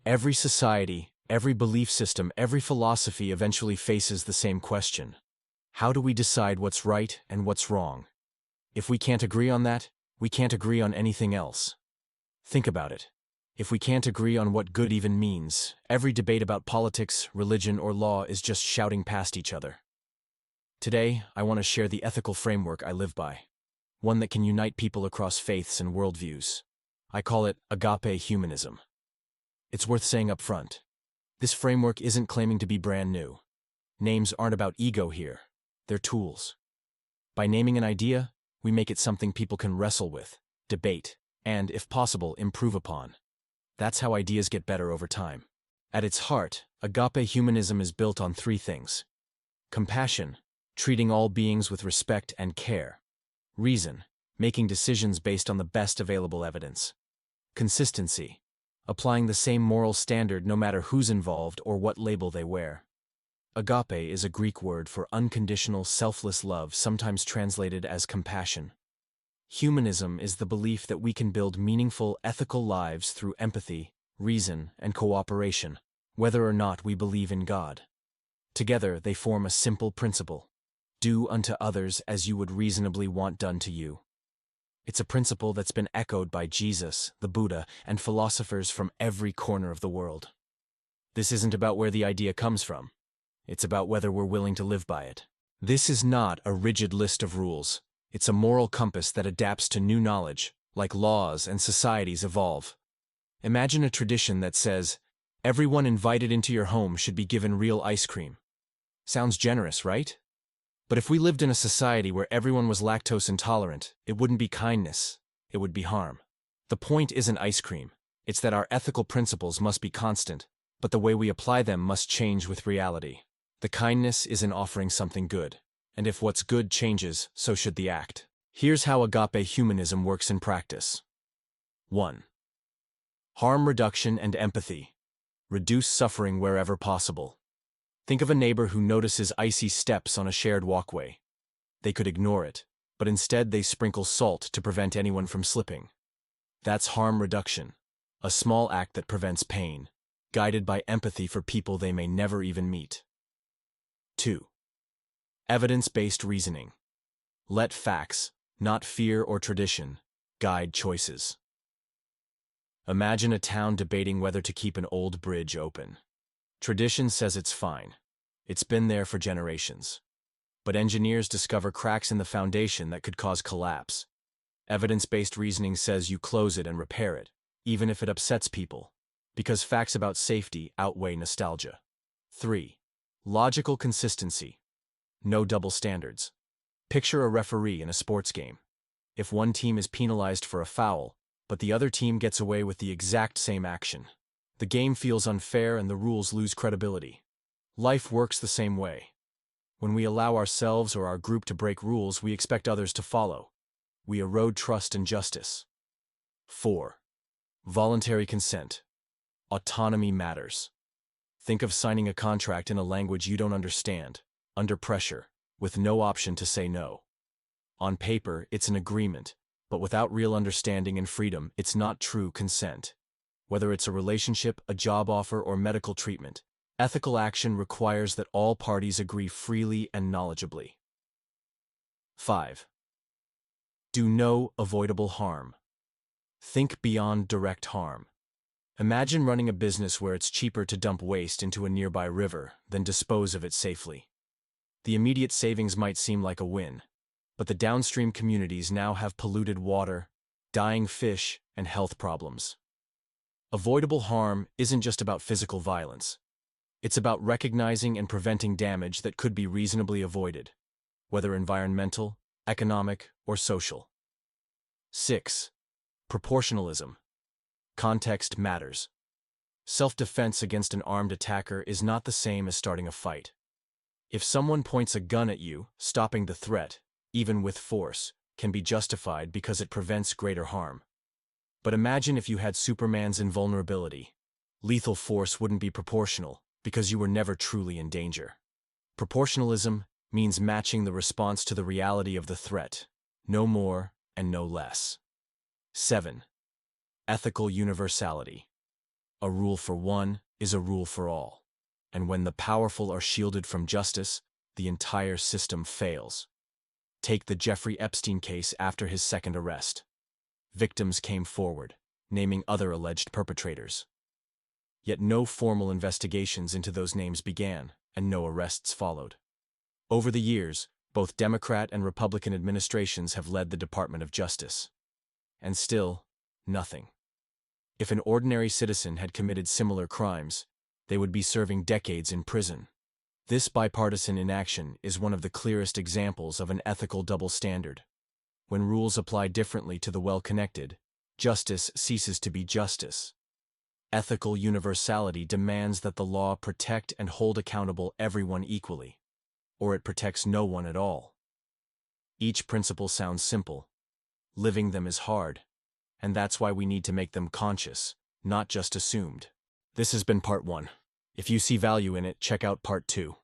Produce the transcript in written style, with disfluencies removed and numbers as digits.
Every society, every belief system, every philosophy eventually faces the same question. How do we decide what's right and what's wrong? If we can't agree on that, we can't agree on anything else. Think about it. If we can't agree on what good even means, every debate about politics, religion, or law is just shouting past each other. Today, I want to share the ethical framework I live by, one that can unite people across faiths and worldviews. I call it Agape Humanism. It's worth saying up front. This framework isn't claiming to be brand new. Names aren't about ego here. They're tools. By naming an idea, we make it something people can wrestle with, debate, and, if possible, improve upon. That's how ideas get better over time. At its heart, Agape Humanism is built on three things: compassion, treating all beings with respect and care; reason, making decisions based on the best available evidence; consistency, applying the same moral standard no matter who's involved or what label they wear. Agape is a Greek word for unconditional, selfless love, sometimes translated as compassion. Humanism is the belief that we can build meaningful, ethical lives through empathy, reason, and cooperation, whether or not we believe in God. Together, they form a simple principle: do unto others as you would reasonably want done to you. It's a principle that's been echoed by Jesus, the Buddha, and philosophers from every corner of the world. This isn't about where the idea comes from. It's about whether we're willing to live by it. This is not a rigid list of rules. It's a moral compass that adapts to new knowledge, like laws and societies evolve. Imagine a tradition that says, everyone invited into your home should be given real ice cream. Sounds generous, right? But if we lived in a society where everyone was lactose intolerant, it wouldn't be kindness, it would be harm. The point isn't ice cream. It's that our ethical principles must be constant, but the way we apply them must change with reality. The kindness is in offering something good. And if what's good changes, so should the act. Here's how Agape Humanism works in practice. 1. Harm reduction and empathy. Reduce suffering wherever possible. Think of a neighbor who notices icy steps on a shared walkway. They could ignore it, but instead they sprinkle salt to prevent anyone from slipping. That's harm reduction, a small act that prevents pain, guided by empathy for people they may never even meet. 2. Evidence-based reasoning. Let facts, not fear or tradition, guide choices. Imagine a town debating whether to keep an old bridge open. Tradition says it's fine. It's been there for generations. But engineers discover cracks in the foundation that could cause collapse. Evidence-based reasoning says you close it and repair it, even if it upsets people, because facts about safety outweigh nostalgia. 3. Logical consistency. No double standards. Picture a referee in a sports game. If one team is penalized for a foul, but the other team gets away with the exact same action, the game feels unfair and the rules lose credibility. Life works the same way. When we allow ourselves or our group to break rules, we expect others to follow. We erode trust and justice. 4. Voluntary consent. Autonomy matters. Think of signing a contract in a language you don't understand, under pressure, with no option to say no. On paper, it's an agreement, but without real understanding and freedom, it's not true consent. Whether it's a relationship, a job offer, or medical treatment, ethical action requires that all parties agree freely and knowledgeably. 5. Do no avoidable harm. Think beyond direct harm. Imagine running a business where it's cheaper to dump waste into a nearby river than dispose of it safely. The immediate savings might seem like a win, but the downstream communities now have polluted water, dying fish, and health problems. Avoidable harm isn't just about physical violence. It's about recognizing and preventing damage that could be reasonably avoided, whether environmental, economic, or social. 6. Proportionalism. Context matters. Self-defense against an armed attacker is not the same as starting a fight. If someone points a gun at you, stopping the threat, even with force, can be justified because it prevents greater harm. But imagine if you had Superman's invulnerability. Lethal force wouldn't be proportional, because you were never truly in danger. Proportionalism means matching the response to the reality of the threat, no more and no less. 7. Ethical universality. A rule for one is a rule for all. And when the powerful are shielded from justice, the entire system fails. Take the Jeffrey Epstein case after his second arrest. Victims came forward, naming other alleged perpetrators. Yet no formal investigations into those names began, and no arrests followed. Over the years, both Democrat and Republican administrations have led the Department of Justice. And still, nothing. If an ordinary citizen had committed similar crimes, they would be serving decades in prison. This bipartisan inaction is one of the clearest examples of an ethical double standard. When rules apply differently to the well-connected, justice ceases to be justice. Ethical universality demands that the law protect and hold accountable everyone equally, or it protects no one at all. Each principle sounds simple. Living them is hard, and that's why we need to make them conscious, not just assumed. This has been part 1. If you see value in it, check out part 2.